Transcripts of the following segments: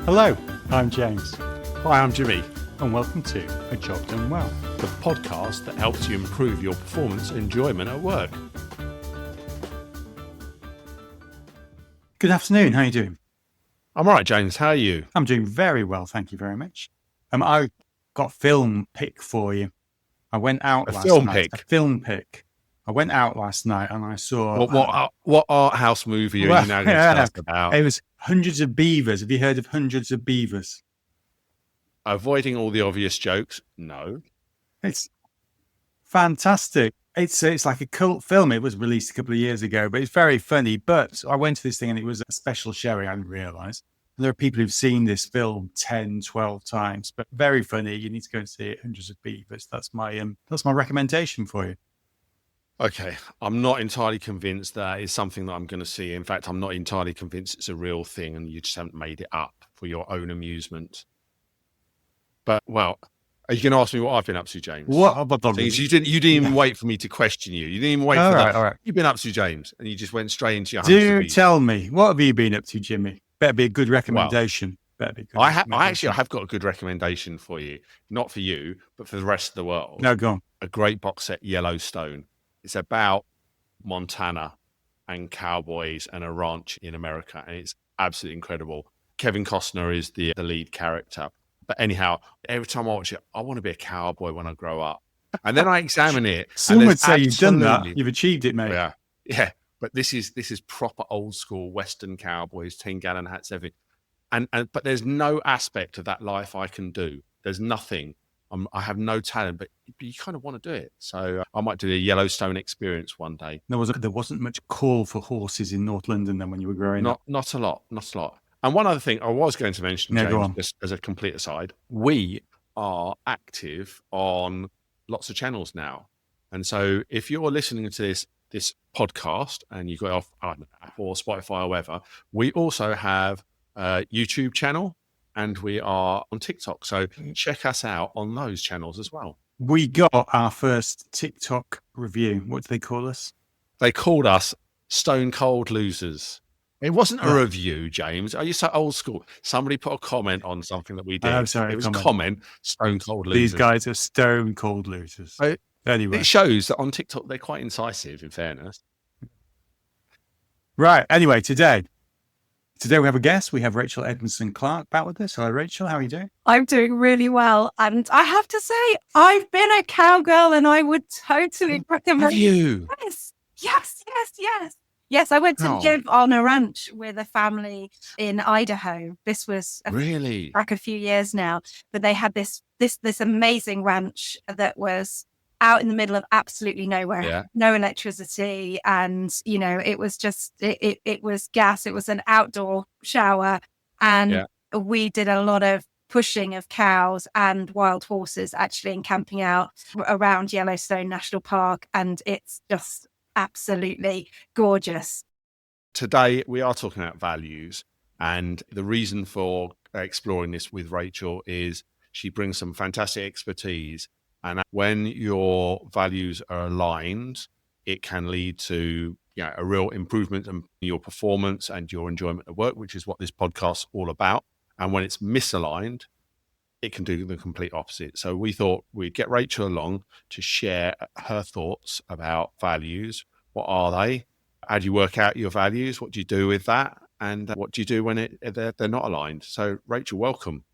Hello, I'm James, Hi, I'm Jimmy, and welcome to A Job Done Well. the podcast that helps you improve your performance and enjoyment at work. Good afternoon, how are you doing? I'm all right, James. How are you? I'm doing very well, thank you very much. I got a film pick for you. I went out A last film night. pick? A film pick. I went out last night and I saw... What art house movie are Well, you now going to tell us about? It was Hundreds of Beavers. Have you heard of Hundreds of Beavers? Avoiding all the obvious jokes? No. It's fantastic. It's like a cult film. It was released a couple of years ago, but it's very funny. But I went to this thing and it was a special showing. I didn't realise. There are people who've seen this film 10, 12 times, but very funny. You need to go and see it. Hundreds of Beavers. That's my recommendation for you. Okay, I'm not entirely convinced that is something that I'm going to see. In fact, I'm not entirely convinced it's a real thing and you just haven't made it up for your own amusement. But, well, are you going to ask me what I've been up to, James? So you didn't even wait for me to question you. You didn't even wait for that. All right. You've been up to, James, and you just went straight into your Do tell me, what have you been up to, Jimmy? Better be a good recommendation. I actually have got a good recommendation for you. Not for you, but for the rest of the world. No, go on. A great box set, Yellowstone. It's about Montana and cowboys and a ranch in America, and it's absolutely incredible. Kevin Costner is the lead character. But anyhow, every time I watch it, I want to be a cowboy when I grow up. And then I examine it. Some would say you've done that. You've achieved it, mate. Yeah. But this is proper old school Western cowboys, 10-gallon hats, everything. But there's no aspect of that life I can do. There's nothing. I have no talent, but you kind of want to do it. So I might do a Yellowstone experience one day. There wasn't much call for horses in North London then when you were growing up. Not a lot. And one other thing I was going to mention, James, just as a complete aside, we are active on lots of channels now. And so if you're listening to this podcast and you go off Apple or Spotify or whatever, we also have a YouTube channel and we are on TikTok. So check us out on those channels as well. We got our first TikTok review. What do they call us? They called us Stone Cold Losers. It wasn't a review, James. Are you so old school? Somebody put a comment on something that we did. I'm sorry. It was a comment, Stone Cold Losers. These guys are stone cold losers. Anyway. It shows that on TikTok, they're quite incisive, in fairness. Right. Anyway, today we have a guest. We have Rachael Edmondson-Clarke back with us. Hello, Rachael. How are you doing? I'm doing really well. And I have to say, I've been a cowgirl and I would totally recommend. Have you? Yes. Yes, I went to live on a ranch with a family in Idaho. This was really back a few years now, but they had this amazing ranch that was out in the middle of absolutely nowhere, no electricity, and it was just it was gas. It was an outdoor shower, and we did a lot of pushing of cows and wild horses, actually, and camping out around Yellowstone National Park, and it's just absolutely gorgeous. Today, we are talking about values, and the reason for exploring this with Rachael is she brings some fantastic expertise. And when your values are aligned, it can lead to a real improvement in your performance and your enjoyment of work, which is what this podcast's all about. And when it's misaligned, it can do the complete opposite. So we thought we'd get Rachael along to share her thoughts about values. What are they? How do you work out your values? What do you do with that? And what do you do when they're not aligned? So Rachael, welcome.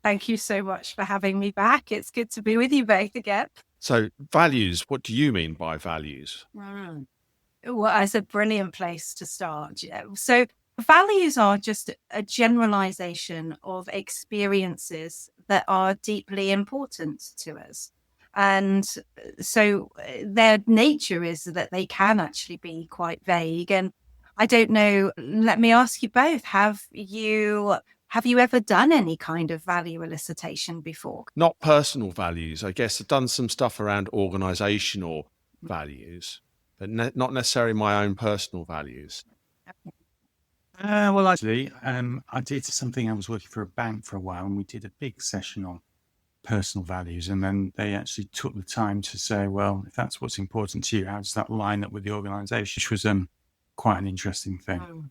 Thank you so much for having me back. It's good to be with you both again. So values, what do you mean by values? Well, that's a brilliant place to start. So values are just a generalization of experiences that are deeply important to us. And so their nature is that they can actually be quite vague. And I don't know, let me ask you both, have you ever done any kind of value elicitation before? Not personal values. I guess I've done some stuff around organisational values, but not necessarily my own personal values. Well, actually, I did something. I was working for a bank for a while, and we did a big session on personal values. And then they actually took the time to say, well, if that's what's important to you, how does that line up with the organisation? Which was quite an interesting thing.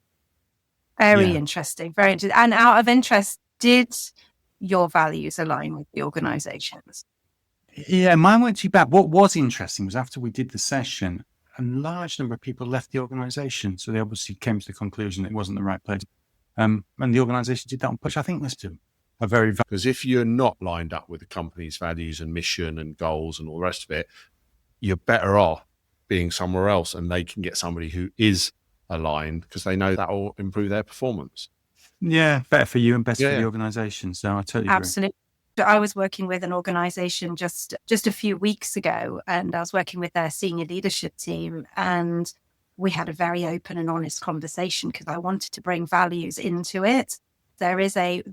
Very interesting. Very interesting. And out of interest, Did your values align with the organization's? Yeah, mine weren't too bad. What was interesting was after we did the session, a large number of people left the organization. So they obviously came to the conclusion it wasn't the right place. And the organization did that on push. I think that's a very... Because if you're not lined up with the company's values and mission and goals and all the rest of it, you're better off being somewhere else, and they can get somebody who is aligned because they know that will improve their performance. Yeah, better for you and better for the organization. So I totally agree. Absolutely. I was working with an organization just a few weeks ago, and I was working with their senior leadership team, and we had a very open and honest conversation because I wanted to bring values into it. There is a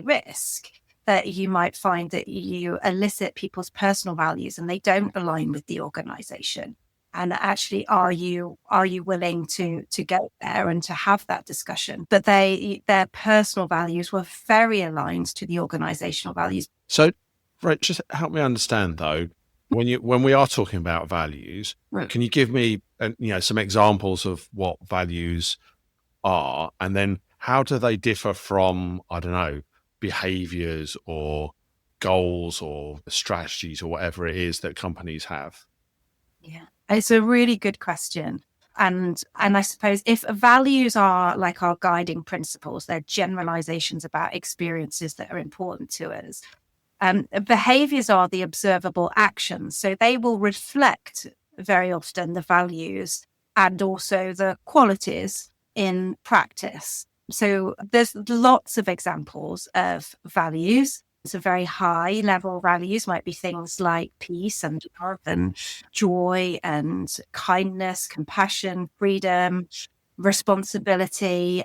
risk that you might find that you elicit people's personal values and they don't align with the organization. And actually, are you willing to go there and to have that discussion? But their personal values were very aligned to the organizational values. So, right, just help me understand though, when we are talking about values, can you give me some examples of what values are, and then how do they differ from, I don't know, behaviors or goals or strategies or whatever it is that companies have? Yeah, it's a really good question. And I suppose if values are like our guiding principles, they're generalizations about experiences that are important to us. Behaviors are the observable actions. So they will reflect very often the values and also the qualities in practice. So there's lots of examples of values. So very high level values might be things like peace and love and joy and kindness, compassion, freedom, responsibility.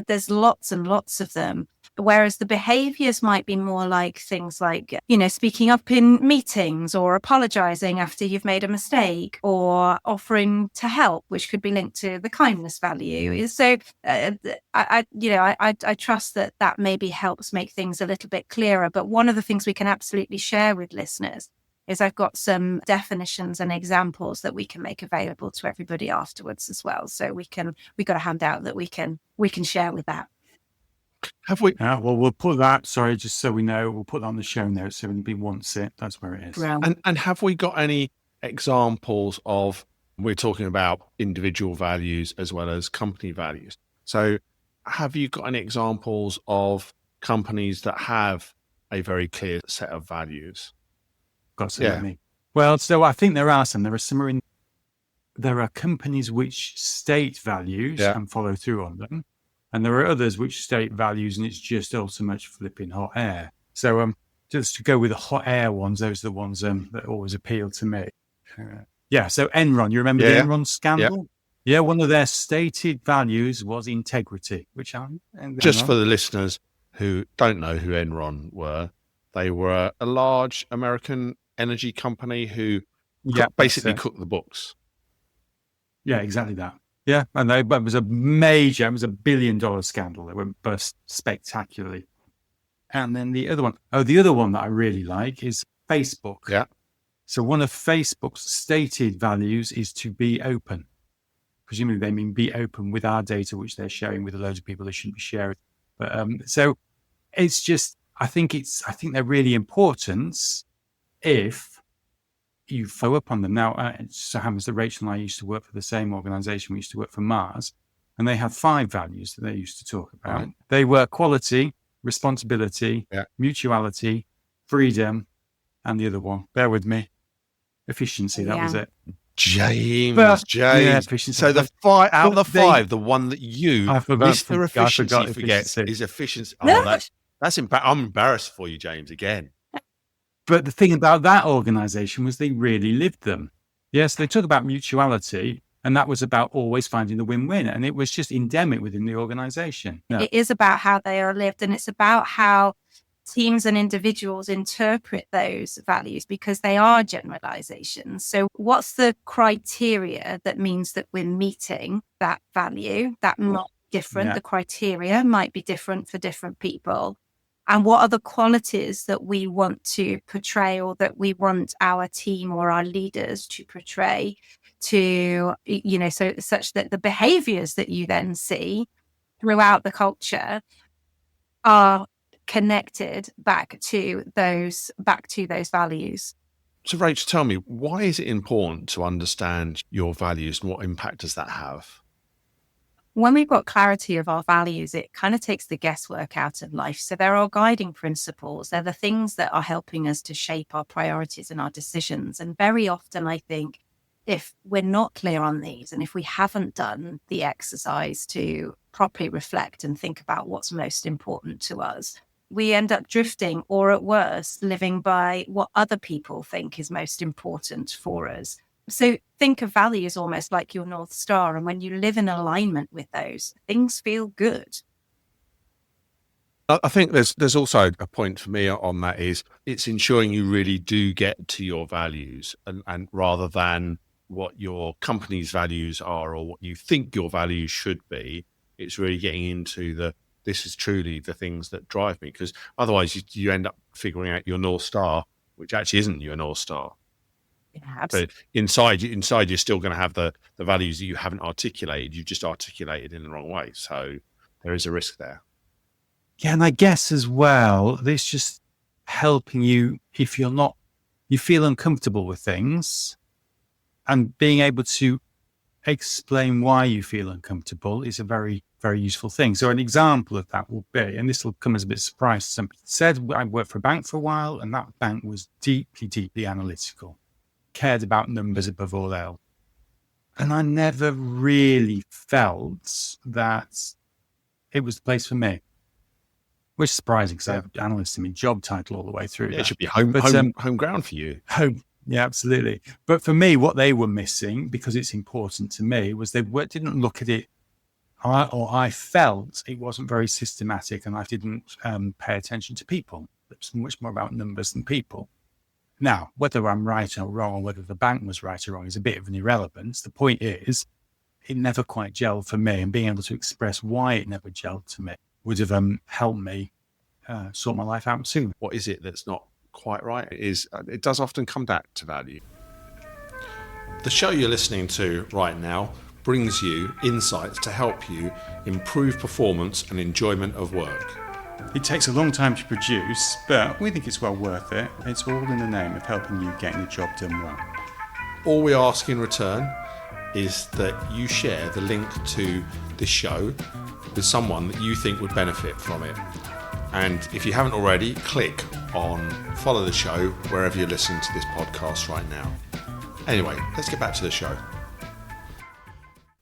There's lots and lots of them. Whereas the behaviors might be more like things like, speaking up in meetings or apologizing after you've made a mistake or offering to help, which could be linked to the kindness value. So I trust that maybe helps make things a little bit clearer. But one of the things we can absolutely share with listeners is I've got some definitions and examples that we can make available to everybody afterwards as well. So we got a handout that we can share with that. Have we? Well, we'll put that, just so we know, we'll put that on the show notes. So if anybody wants it, that's where it is. And have we got any examples of, we're talking about individual values as well as company values. So have you got any examples of companies that have a very clear set of values? Got some. Well, so I think there are some. There are companies which state values and follow through on them. And there are others which state values and it's just so much flipping hot air. So just to go with the hot air ones, those are the ones that always appeal to me. So Enron, you remember the Enron scandal? Yeah, one of their stated values was integrity, which just for the listeners who don't know who Enron were, they were a large American energy company who basically cooked the books. Yeah, exactly that. Yeah, and it was a $1 billion scandal. They went bust spectacularly. And then the other one that I really like is Facebook. Yeah. So one of Facebook's stated values is to be open. Presumably they mean be open with our data, which they're sharing with a load of people they shouldn't be sharing. But so it's just, I think they're really important if you follow up on them. Now, it so happens that Rachel and I used to work for the same organization. We used to work for Mars, and they had 5 values that they used to talk about. Right. They were quality, responsibility, mutuality, freedom, and the other one, bear with me, efficiency. That was it. James. Efficiency. So the 5 out of the 5, the one that you, Mr. Efficiency, forgets is efficiency. I'm embarrassed for you, James, again. But the thing about that organization was they really lived them. Yes, they talk about mutuality, and that was about always finding the win-win. And it was just endemic within the organization. No. It is about how they are lived, and it's about how teams and individuals interpret those values because they are generalizations. So what's the criteria that means that we're meeting that value? That might be different. The criteria might be different for different people. And what are the qualities that we want to portray or that we want our team or our leaders to portray to, so such that the behaviors that you then see throughout the culture are connected back to those values. So Rach, tell me, why is it important to understand your values and what impact does that have? When we've got clarity of our values, it kind of takes the guesswork out of life. So they're our guiding principles. They're the things that are helping us to shape our priorities and our decisions. And very often, I think, if we're not clear on these, and if we haven't done the exercise to properly reflect and think about what's most important to us, we end up drifting, or at worst, living by what other people think is most important for us. So think of values almost like your North Star. And when you live in alignment with those, things feel good. I think there's also a point for me on that is it's ensuring you really do get to your values and rather than what your company's values are or what you think your values should be, it's really getting into this is truly the things that drive me, because otherwise you end up figuring out your North Star, which actually isn't your North Star. Yeah, absolutely. But inside you're still going to have the values that you haven't articulated. You've just articulated in the wrong way. So there is a risk there. Yeah, and I guess as well, this just helping you if you feel uncomfortable with things, and being able to explain why you feel uncomfortable is a very, very useful thing. So an example of that will be, and this will come as a bit of a surprise to somebody, said I worked for a bank for a while, and that bank was deeply, deeply analytical, cared about numbers above all else. And I never really felt that it was the place for me, which is surprising because I have analyst in my job title all the way through. Yeah, it should be home ground for you. Home. Yeah, absolutely. But for me, what they were missing, because it's important to me, was they didn't look at it, I felt it wasn't very systematic, and I didn't pay attention to people. It's much more about numbers than people. Now, whether I'm right or wrong, or whether the bank was right or wrong, is a bit of an irrelevance. The point is, it never quite gelled for me, and being able to express why it never gelled to me would have helped me sort my life out soon. What is it that's not quite right? It does often come back to value. The show you're listening to right now brings you insights to help you improve performance and enjoyment of work. It takes a long time to produce, but we think it's well worth it. It's all in the name of helping you getting the job done well. All we ask in return is that you share the link to this show with someone that you think would benefit from it. And if you haven't already, click on follow the show wherever you're listening to this podcast right now. Anyway, let's get back to the show.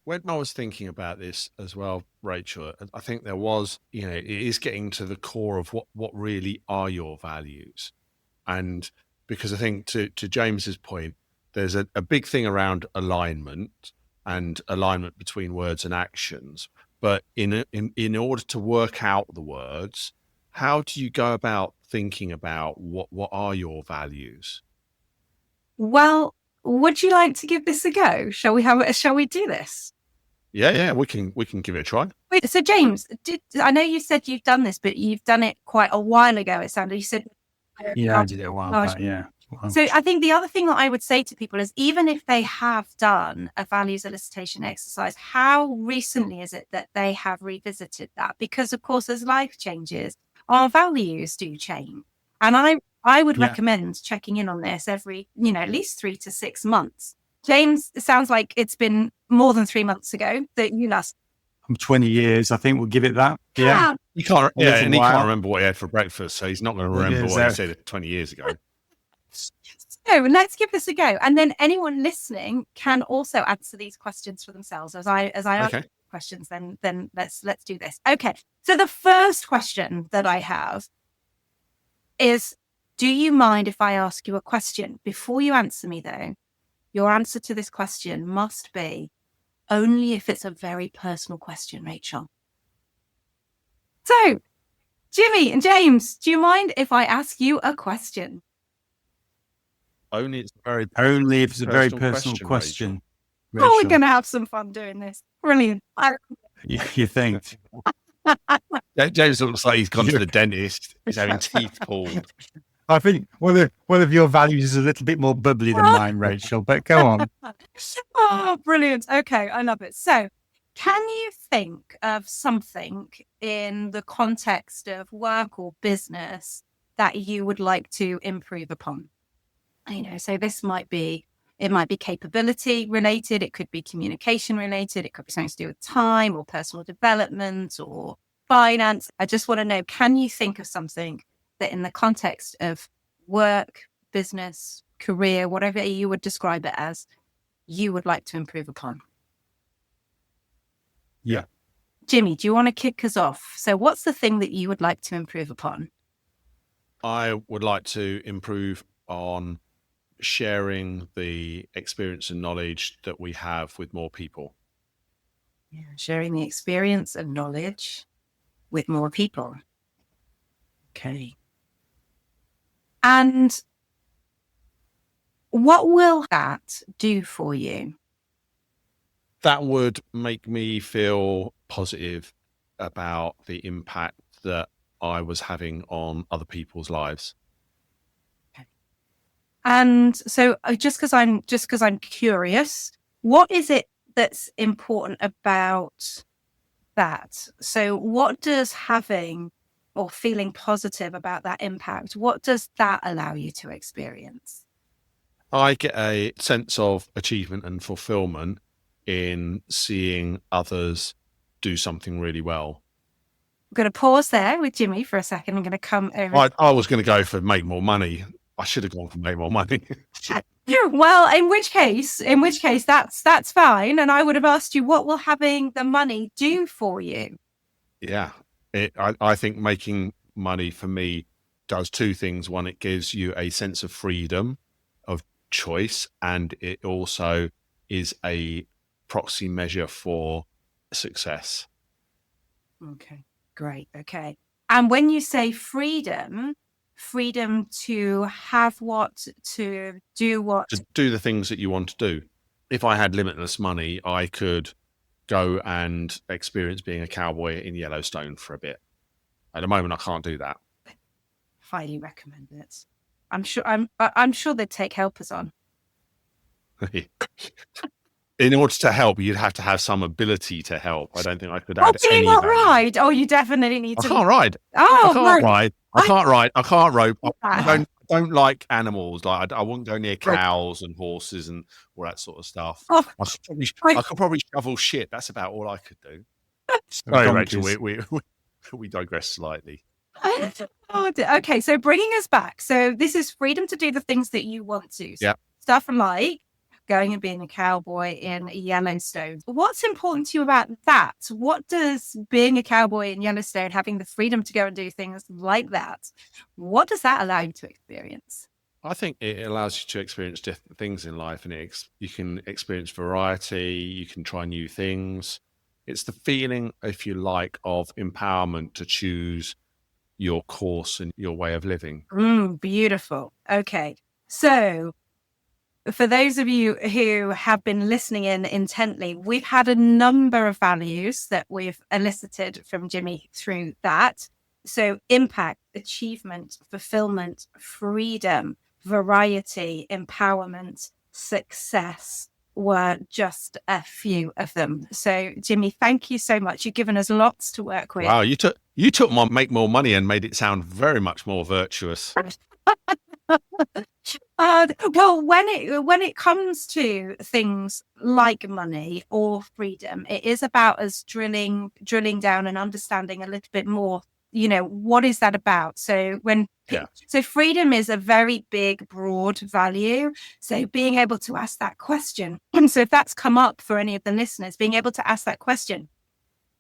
When I was thinking about this as well, Rachel, I think there was, it is getting to the core of what really are your values. And because I think to James's point, there's a big thing around alignment and alignment between words and actions. But in order to work out the words, how do you go about thinking about what are your values? Well, would you like to give this a go? Shall we do this? Yeah, we can give it a try. Wait, so James, I know you said you've done this, but you've done it quite a while ago. It sounded. You said, yeah, I did it a while back. Yeah. Wow. So I think the other thing that I would say to people is, even if they have done a values elicitation exercise, how recently is it that they have revisited that? Because of course, as life changes, our values do change, and I would recommend checking in on this every, at least 3 to 6 months. James, it sounds like it's been more than 3 months ago that you last. I'm 20 years. I think we'll give it that. Yeah. He can't. Yeah, and he can't remember what he had for breakfast, so he's not going to remember what he said 20 years ago. So let's give this a go, and then anyone listening can also answer these questions for themselves as I answer questions. Then let's do this. Okay. So the first question that I have is, do you mind if I ask you a question? Before you answer me, though, your answer to this question must be only if it's a very personal question, Rachel. So, Jimmy and James, do you mind if I ask you a question? Only if it's a very personal question. Oh, we're going to have some fun doing this. Brilliant. You think? James looks like he's gone to the dentist. He's having teeth pulled. I think one of your values is a little bit more bubbly than mine, Rachel, but go on. Oh, brilliant. Okay, I love it. So, Can you think of something in the context of work or business that you would like to improve upon? So this might be capability related. It could be communication related. It could be something to do with time or personal development or finance. I just want to know, can you think of something that in the context of work, business, career, whatever you would describe it as, you would like to improve upon? Yeah. Jimmy, do you want to kick us off? So what's the thing that you would like to improve upon? I would like to improve on sharing the experience and knowledge that we have with more people. Yeah, sharing the experience and knowledge with more people. Okay. And what will that do for you? That would make me feel positive about the impact that I was having on other people's lives. Okay. And so just because I'm curious, what is it that's important about that? So what does having or feeling positive about that impact, what does that allow you to experience? I get a sense of achievement and fulfillment in seeing others do something really well. I'm going to pause there with Jimmy for a second. I'm going to come over. I was going to go for make more money. I should have gone for make more money. Well, in which case, that's fine. And I would have asked you, what will having the money do for you? Yeah, I think making money for me does two things. One, it gives you a sense of freedom, of choice, and it also is a proxy measure for success. Okay, great. Okay. And when you say freedom to have what, to do what? To do the things that you want to do. If I had limitless money, I could go and experience being a cowboy in Yellowstone for a bit. At the moment, I can't do that. Highly recommend it. I'm sure they'd take helpers on. In order to help, you'd have to have some ability to help. I don't think I could add do you any not value. ride? Oh, you definitely need to. I can't ride. Oh, I can't ride. I can't ride. I can't rope. I don't like animals. Like I wouldn't go near cows and horses and all that sort of stuff. Oh, I could probably shovel shit. That's about all I could do. Sorry, Rachel. We digress slightly. Okay, so bringing us back. So this is freedom to do the things that you want to. Yeah. Stuff like going and being a cowboy in Yellowstone. What's important to you about that? What does being a cowboy in Yellowstone, having the freedom to go and do things like that, what does that allow you to experience? I think it allows you to experience different things in life, and you can experience variety. You can try new things. It's the feeling, if you like, of empowerment to choose your course and your way of living. Beautiful. Okay. So for those of you who have been listening in intently, we've had a number of values that we've elicited from Jimmy through that. So impact, achievement, fulfillment, freedom, variety, empowerment, success were just a few of them. So Jimmy, thank you so much. You've given us lots to work with. Wow, you took my make more money and made it sound very much more virtuous. Well, when it comes to things like money or freedom, it is about us drilling down and understanding a little bit more. What is that about? So so freedom is a very big, broad value. So being able to ask that question. So if that's come up for any of the listeners, being able to ask that question,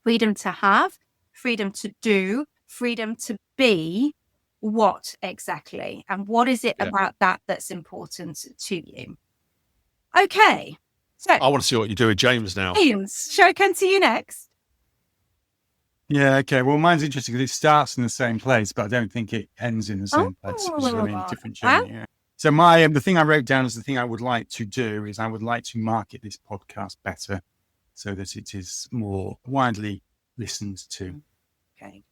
freedom to have, freedom to do, freedom to be. What exactly? And what is it about that that's important to you? Okay. So I want to see what you do with James now. James, shall I come to you next? Yeah, okay. Well, mine's interesting because it starts in the same place, but I don't think it ends in the same place. Which is really a different journey. Yeah. So the thing I wrote down as the thing I would like to do is I would like to market this podcast better so that it is more widely listened to. Okay.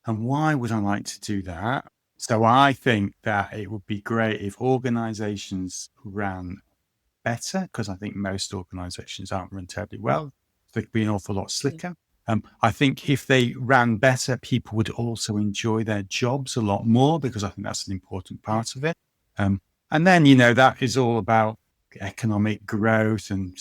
And why would I like to do that? So I think that it would be great if organizations ran better, because I think most organizations aren't run terribly well. they could be an awful lot slicker. I think if they ran better, people would also enjoy their jobs a lot more, because I think that's an important part of it. And then, that is all about economic growth and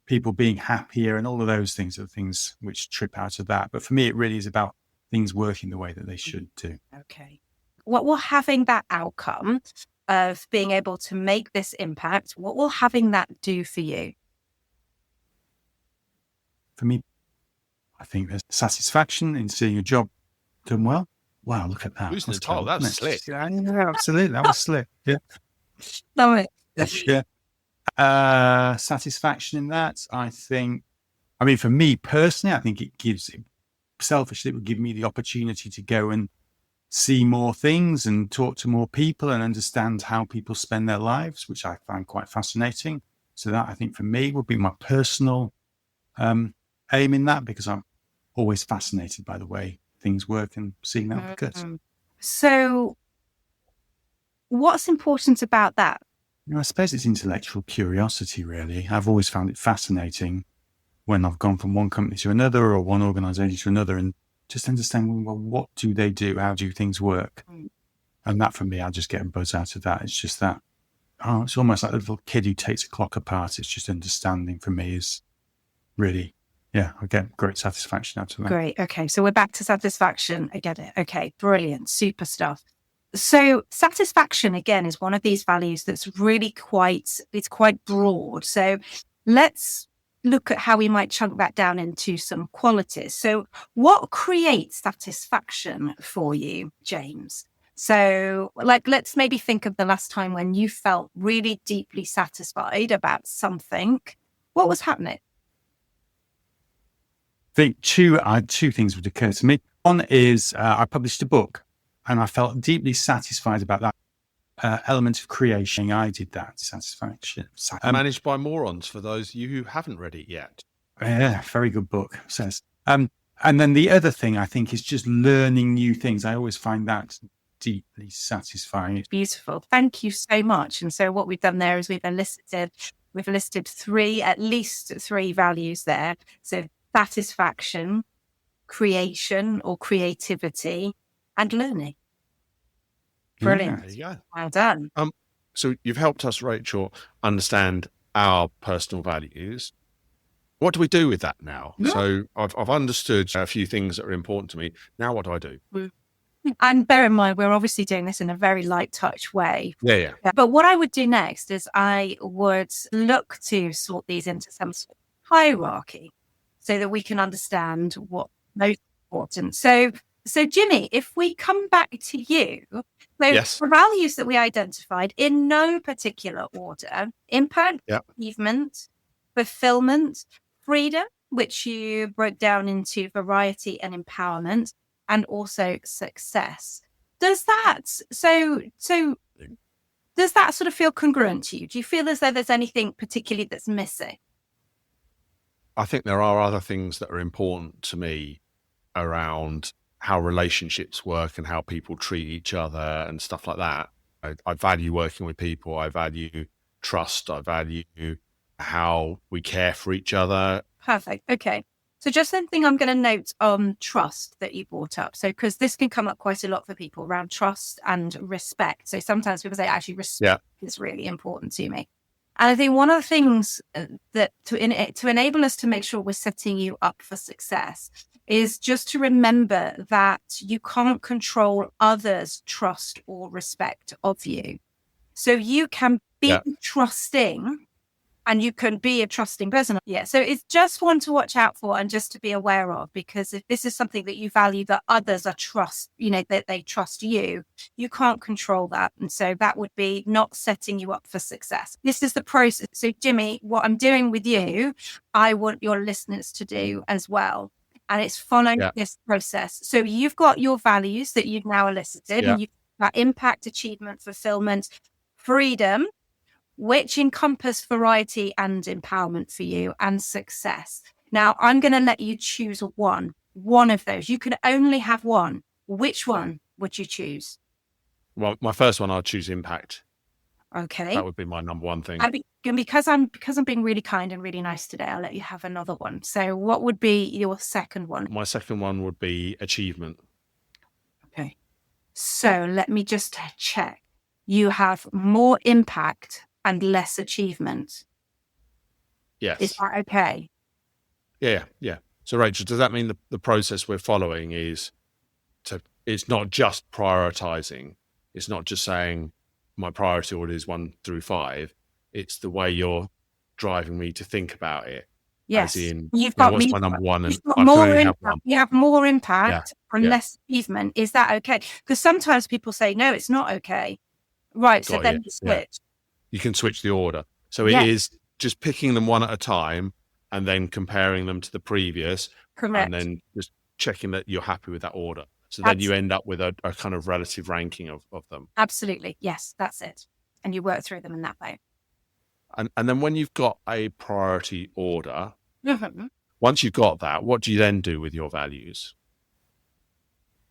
people being happier, and all of those things are things which trip out of that. But for me, it really is about things working the way that they should do. Okay. What will having that outcome of being able to make this impact, what will having that do for you? For me, I think there's satisfaction in seeing a job done well. Wow, look at that. Losing the title, that was slick. Yeah, absolutely. That was slick. Yeah. Love it. Yeah. Satisfaction in that, for me personally, I think selfishly, it would give me the opportunity to go and see more things and talk to more people and understand how people spend their lives, which I find quite fascinating. So that, I think, for me, would be my personal aim in that, because I'm always fascinated by the way things work and seeing that occur. So what's important about that? I suppose it's intellectual curiosity, really. I've always found it fascinating when I've gone from one company to another or one organisation to another, and just understand, well, what do they do? How do things work? And that, for me, I just get a buzz out of that. It's just that, it's almost like a little kid who takes a clock apart. It's just understanding, for me, is really, I get great satisfaction out of that. Great. Okay. So we're back to satisfaction. I get it. Okay. Brilliant. Super stuff. So satisfaction, again, is one of these values that's really quite broad. So let's look at how we might chunk that down into some qualities. So what creates satisfaction for you, James? So let's maybe think of the last time when you felt really deeply satisfied about something. What was happening? I think two things would occur to me. One is I published a book, and I felt deeply satisfied about that element of creation. I did that. Satisfaction. Managed by Morons, for those of you who haven't read it yet. Yeah, very good book, says. And then the other thing, I think, is just learning new things. I always find that deeply satisfying. Beautiful. Thank you so much. And so what we've done there is we've listed at least three values there. So satisfaction, creation or creativity, and learning. Brilliant. There you go. Well done. So you've helped us, Rachel, understand our personal values. What do we do with that now? Yeah. So I've understood a few things that are important to me. Now what do I do? And bear in mind, we're obviously doing this in a very light touch way. Yeah. But what I would do next is I would look to sort these into some sort of hierarchy so that we can understand what's most important. So Jimmy, if we come back to you, yes. The values that we identified in no particular order: impact, achievement, fulfillment, freedom, which you broke down into variety and empowerment, and also success. Does that sort of feel congruent to you? Do you feel as though there's anything particularly that's missing? I think there are other things that are important to me around how relationships work and how people treat each other and stuff like that. I value working with people. I value trust. I value how we care for each other. Perfect. Okay. So just something I'm going to note on trust that you brought up. So, because this can come up quite a lot for people around trust and respect. So sometimes people say, actually, respect is really important to me. And I think one of the things that to enable us to make sure we're setting you up for success is just to remember that you can't control others' trust or respect of you. So you can be trusting, and you can be a trusting person. Yeah. So it's just one to watch out for and just to be aware of, because if this is something that you value, that others are that they trust you, you can't control that. And so that would be not setting you up for success. This is the process. So Jimmy, what I'm doing with you, I want your listeners to do as well. And it's following this process. So you've got your values that you've now elicited, and you've got impact, achievement, fulfillment, freedom, which encompass variety and empowerment for you, and success. Now, I'm going to let you choose one of those. You can only have one. Which one would you choose? Well, my first one, I'll choose impact. Okay. That would be my number one thing. And because I'm being really kind and really nice today, I'll let you have another one. So what would be your second one? My second one would be achievement. Okay. So let me just check. You have more impact and less achievement. Yes. Is that okay? Yeah. So Rachel, does that mean the process we're following is it's not just prioritizing. It's not just saying my priority order is 1 through 5. It's the way you're driving me to think about it. Yes. As in, You've got what's my number one? And I got can more only have impact. one. You have more impact and Yeah. less achievement. Is that okay? Because sometimes people say, no, it's not okay. Right. So Got then you. you switch. You can switch the order. So it is just picking them one at a time and then comparing them to the previous. Correct. And then just checking that you're happy with that order. So then you end up with a kind of relative ranking of them. Absolutely. Yes, that's it. And you work through them in that way. And then when you've got a priority order, once you've got that, what do you then do with your values?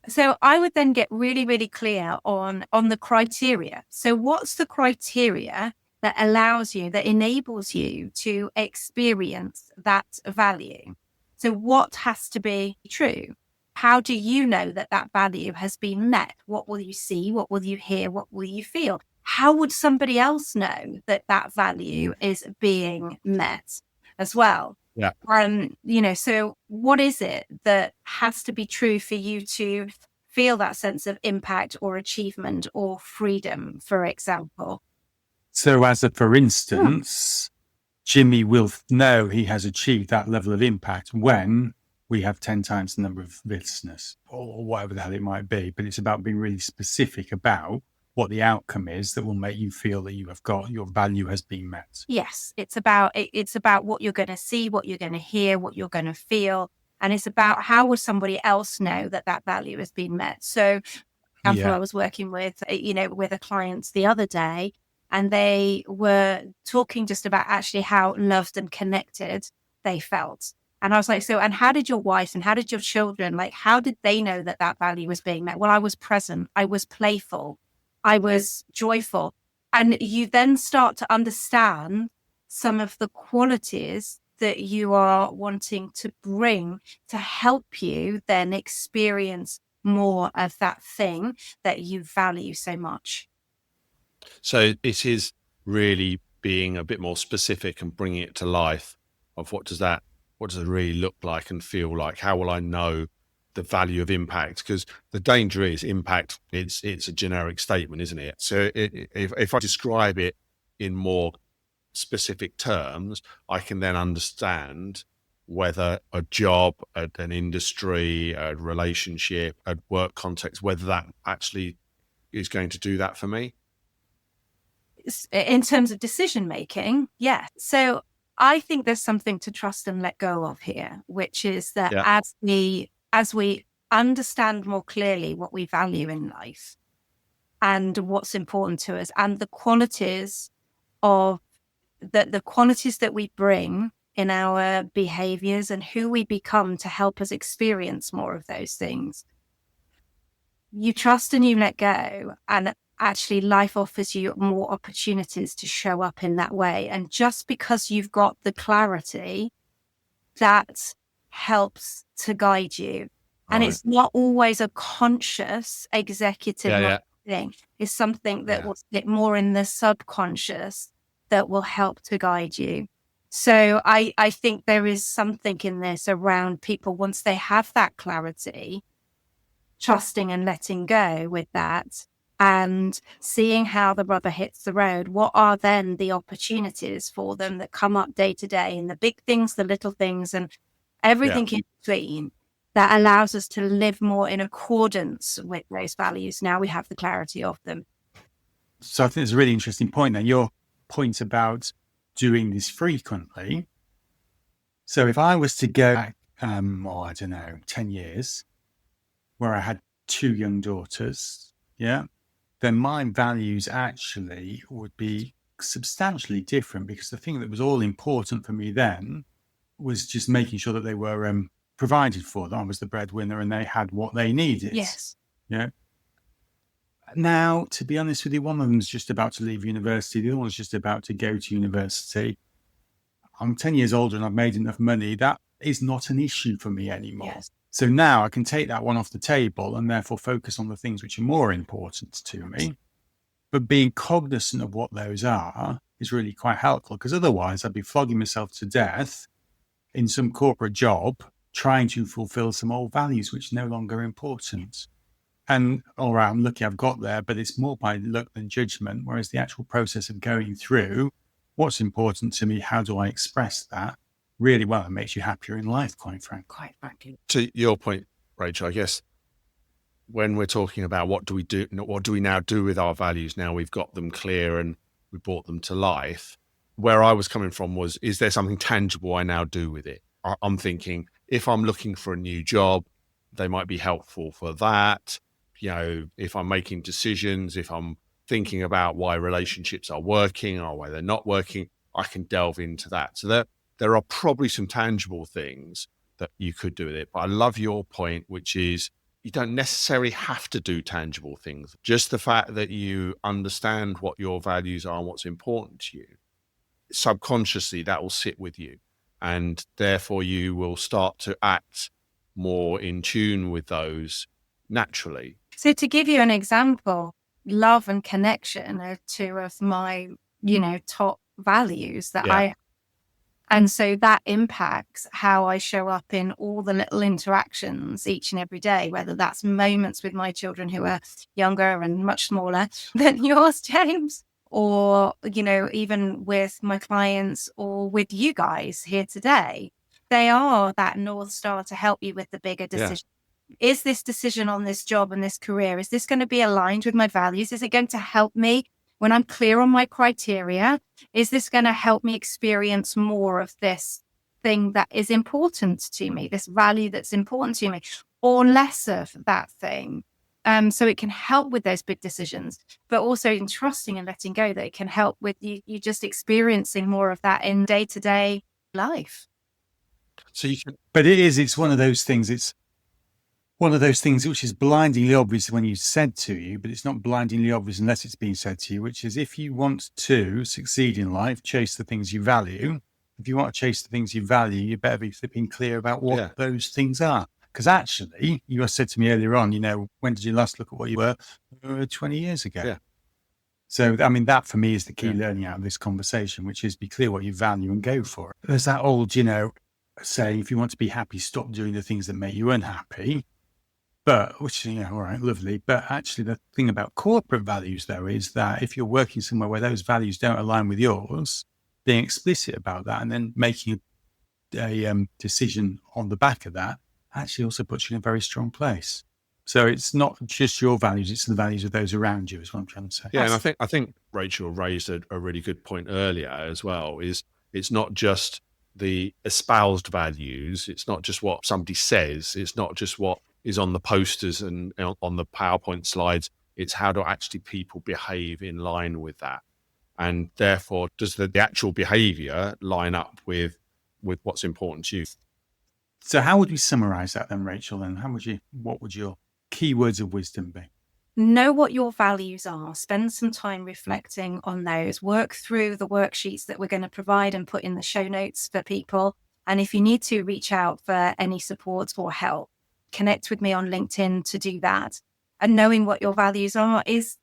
So I would then get really, really clear on the criteria. So what's the criteria that allows you, that enables you to experience that value? So what has to be true? How do you know that that value has been met? What will you see? What will you hear? What will you feel? How would somebody else know that that value is being met as well? Yeah. So what is it that has to be true for you to feel that sense of impact or achievement or freedom, for example? So for instance, Jimmy will know he has achieved that level of impact when we have 10 times the number of listeners or whatever the hell it might be. But it's about being really specific about what the outcome is that will make you feel that you have got your value has been met. Yes, it's about what you're going to see, what you're going to hear, what you're going to feel, and it's about how would somebody else know that that value has been met. So, I was working with a client the other day, and they were talking just about actually how loved and connected they felt. And I was like, so, and how did your wife and how did your children, like, how did they know that that value was being met? Well, I was present. I was playful. I was joyful. And you then start to understand some of the qualities that you are wanting to bring to help you then experience more of that thing that you value so much. So it is really being a bit more specific and bringing it to life of what does it really look like and feel like? How will I know the value of impact? Because the danger is impact, it's a generic statement, isn't it? So if I describe it in more specific terms, I can then understand whether a job, an industry, a relationship, a work context, whether that actually is going to do that for me. In terms of decision making, yeah. So I think there's something to trust and let go of here, which is that as we understand more clearly what we value in life and what's important to us and the qualities of the qualities that we bring in our behaviors and who we become to help us experience more of those things, you trust and you let go, and actually life offers you more opportunities to show up in that way. And just because you've got the clarity, that helps to guide you. And it's not always a conscious executive thing. It's something that will sit more in the subconscious that will help to guide you. So I think there is something in this around people, once they have that clarity, trusting and letting go with that and seeing how the rubber hits the road. What are then the opportunities for them that come up day to day, and the big things, the little things, and everything in between, that allows us to live more in accordance with those values? Now we have the clarity of them. So I think it's a really interesting point then, your point about doing this frequently. So if I was to go back, 10 years, where I had 2 young daughters, then my values actually would be substantially different, because the thing that was all important for me then was just making sure that they were provided for. I was the breadwinner and they had what they needed. Yes. Yeah. Now, to be honest with you, one of them's just about to leave university. The other one's just about to go to university. I'm 10 years older and I've made enough money. That is not an issue for me anymore. Yes. So now I can take that one off the table and therefore focus on the things which are more important to me. But being cognizant of what those are is really quite helpful, because otherwise I'd be flogging myself to death in some corporate job trying to fulfill some old values which are no longer important. And all right, I'm lucky I've got there, but it's more by luck than judgment. Whereas the actual process of going through what's important to me, how do I express that, really well, it makes you happier in life, quite frankly. To your point, Rachel, I guess when we're talking about what do we now do with our values now we've got them clear and we brought them to life, where I was coming from was, is there something tangible I now do with it? I'm thinking, if I'm looking for a new job, they might be helpful for that. If I'm making decisions, if I'm thinking about why relationships are working or why they're not working, I can delve into that. So there are probably some tangible things that you could do with it. But I love your point, which is you don't necessarily have to do tangible things. Just the fact that you understand what your values are and what's important to you, subconsciously that will sit with you. And therefore you will start to act more in tune with those naturally. So to give you an example, love and connection are two of my, top values that and so that impacts how I show up in all the little interactions each and every day, whether that's moments with my children who are younger and much smaller than yours, James, or, even with my clients or with you guys here today. They are that North Star to help you with the bigger decision. Yeah. Is this decision on this job and this career, is this going to be aligned with my values? Is it going to help me when I'm clear on my criteria? Is this going to help me experience more of this thing that is important to me, this value that's important to me, or less of that thing? So it can help with those big decisions, but also in trusting and letting go, that it can help with you just experiencing more of that in day-to-day life. So but it's one of those things. It's one of those things which is blindingly obvious when you said to you, but it's not blindingly obvious unless it's been said to you, which is, if you want to succeed in life, chase the things you value. If you want to chase the things you value, you better be flipping clear about what those things are. Because actually, you said to me earlier on, when did you last look at what you were? 20 years ago. Yeah. So, that for me is the key learning out of this conversation, which is be clear what you value and go for it. There's that old, saying, if you want to be happy, stop doing the things that make you unhappy. But, which, all right, lovely. But actually, the thing about corporate values, though, is that if you're working somewhere where those values don't align with yours, being explicit about that and then making a decision on the back of that actually also puts you in a very strong place. So it's not just your values, it's the values of those around you, is what I'm trying to say. Yeah, and I think Rachel raised a really good point earlier as well, is it's not just the espoused values, it's not just what somebody says, it's not just what is on the posters and on the PowerPoint slides, it's how do actually people behave in line with that. And therefore, does the actual behavior line up with what's important to you? So how would we summarize that then, Rachel? And what would your key words of wisdom be? Know what your values are. Spend some time reflecting on those. Work through the worksheets that we're going to provide and put in the show notes for people. And if you need to, reach out for any support or help. Connect with me on LinkedIn to do that. And knowing what your values are is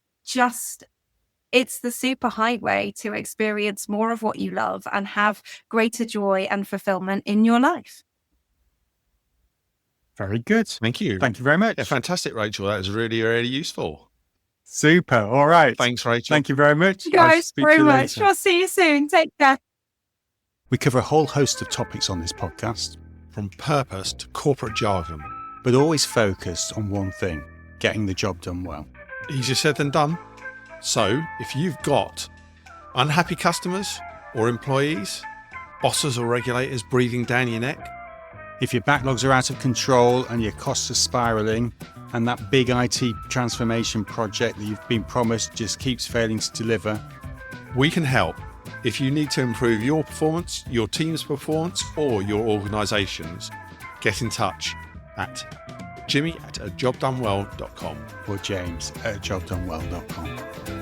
it's the super highway to experience more of what you love and have greater joy and fulfillment in your life. Very good. Thank you. Thank you very much. Yeah, fantastic, Rachel. That was really, really useful. Super. All right. Thanks, Rachel. Thank you very much. You guys very much. I'll see you soon. Take care. We cover a whole host of topics on this podcast, from purpose to corporate jargon, but always focused on one thing: getting the job done well. Easier said than done. So if you've got unhappy customers or employees, bosses or regulators breathing down your neck, if your backlogs are out of control and your costs are spiraling, and that big IT transformation project that you've been promised just keeps failing to deliver, we can help. If you need to improve your performance, your team's performance, or your organisation's, get in touch at Jimmy at ajobdonewell.com. or James at jobdonewell.com.